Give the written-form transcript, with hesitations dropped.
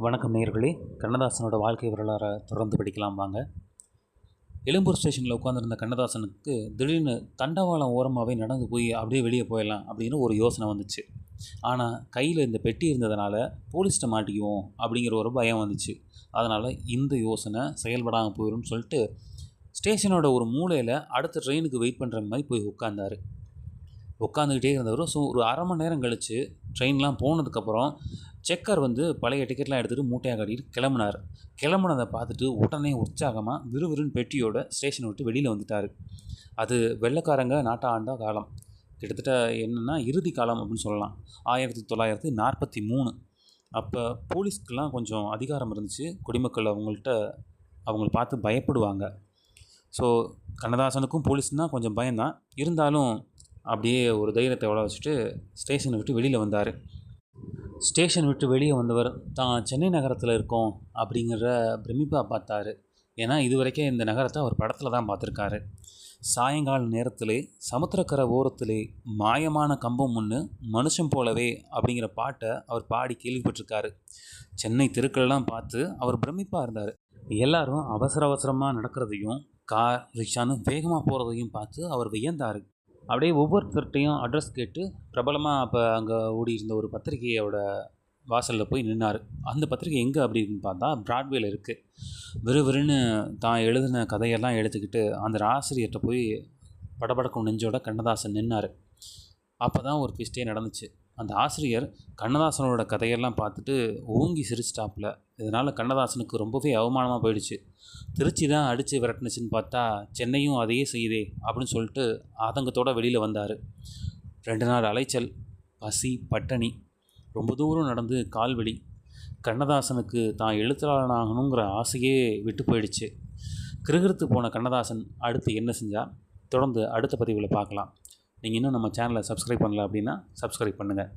வணக்கம் நேயர்களே. கண்ணதாசனோட வாழ்க்கை வரலாறை தொடர்ந்து படிக்கலாம் வாங்க. எழும்பூர் ஸ்டேஷனில் உட்காந்துருந்த கண்ணதாசனுக்கு திடீர்னு தண்டவாளம் ஓரமாகவே நடந்து போய் அப்படியே வெளியே போயிடலாம் அப்படின்னு ஒரு யோசனை வந்துச்சு. ஆனால் கையில் இந்த பெட்டி இருந்ததுனால போலீஸ்கிட்ட மாட்டிக்குவோம் அப்படிங்கிற ஒரு பயம் வந்துச்சு. அதனால் இந்த யோசனை செயல்படாமல் போயிடும்னு சொல்லிட்டு ஸ்டேஷனோட ஒரு மூலையில் அடுத்த ட்ரெயினுக்கு வெயிட் பண்ணுற மாதிரி போய் உட்காந்துக்கிட்டே இருந்தவர். ஸோ ஒரு அரை மணி நேரம் கழித்து ட்ரெயின்லாம் போனதுக்கப்புறம் செக்கர் பழைய டிக்கெட்லாம் எடுத்துகிட்டு மூட்டையாக கட்டிட்டு கிளம்புனதை பார்த்துட்டு உடனே உற்சாகமாக விறுவிறுன்னு பெட்டியோட ஸ்டேஷனை விட்டு வெளியில் வந்துட்டார். அது வெள்ளைக்காரங்க நாட்டை ஆண்ட காலம், கிட்டத்தட்ட என்னென்னா இறுதி காலம் அப்படின்னு சொல்லலாம். 1943. அப்போ போலீஸ்க்கெலாம் கொஞ்சம் அதிகாரம் இருந்துச்சு. குடிமக்கள் அவங்கள பார்த்து பயப்படுவாங்க. ஸோ கண்ணதாசனுக்கும் போலீஸ்னால் கொஞ்சம் பயம்தான். இருந்தாலும் அப்படியே ஒரு தைரியத்தை வளர வச்சுட்டு ஸ்டேஷனை விட்டு வெளியில் வந்தார். ஸ்டேஷன் விட்டு வெளியே வந்தவர் தான் சென்னை நகரத்தில் இருக்கோம் அப்படிங்கிற பிரமிப்பாக பார்த்தார். ஏன்னா இதுவரைக்கும் இந்த நகரத்தை அவர் படத்தில் தான் பார்த்துருக்காரு. சாயங்கால நேரத்திலே சமுத்திரக்கரை ஓரத்திலே மாயமான கம்பம் ஒன்று மனுஷன் போலவே அப்படிங்கிற பாட்டை அவர் பாடி கேள்விப்பட்டிருக்காரு. சென்னை தெருக்களெல்லாம் பார்த்து அவர் பிரமிப்பாக இருந்தார். எல்லாரும் அவசரமாக நடக்கிறதையும் கார் ரிக்ஷான்னு வேகமாக போகிறதையும் பார்த்து அவர் வியந்தார். அப்படியே ஒவ்வொருத்தர்கிட்டையும் அட்ரஸ் கேட்டு பிரபலமாக அப்போ அங்கே ஓடி இருந்த ஒரு பத்திரிகையோட வாசலில் போய் நின்னார். அந்த பத்திரிகை எங்கே அப்படின்னு பார்த்தா பிராட்வேல இருக்குது. விறுவிறுன்னு தான் எழுதின கதையெல்லாம் எடுத்துக்கிட்டு அந்த ஆசிரியர்கிட்ட போய் படபடக்கும் நெஞ்சோட கண்ணதாசன் நின்னார். அப்போ தான் ஒரு ட்விஸ்டே நடந்துச்சு. அந்த ஆசிரியர் கண்ணதாசனோட கதையெல்லாம் பார்த்துட்டு ஓங்கி சிரிச்சிட்டாப்புல. இதனால் கண்ணதாசனுக்கு ரொம்பவே அவமானமாக போயிடுச்சு. திருச்சி தான் அடித்து விரட்டுனுச்சின்னு பார்த்தா சென்னையும் அதையே செய்யுதே அப்படின்னு சொல்லிட்டு ஆதங்கத்தோடு வெளியில் வந்தார். 2 நாள் அலைச்சல், பசி, பட்டணி, ரொம்ப தூரம் நடந்து கால்வலி. கண்ணதாசனுக்கு தான் எழுத்தாளனாகணுங்கிற ஆசையே விட்டு போயிடுச்சு. கிறுகிறுத்து போன கண்ணதாசன் அடுத்து என்ன செஞ்சால் தொடர்ந்து அடுத்த பதிவில் பார்க்கலாம். நீங்கள் இன்னும் நம்ம சேனலை சப்ஸ்கிரைப் பண்ணல அப்படின்னா சப்ஸ்கிரைப் பண்ணுங்கள்.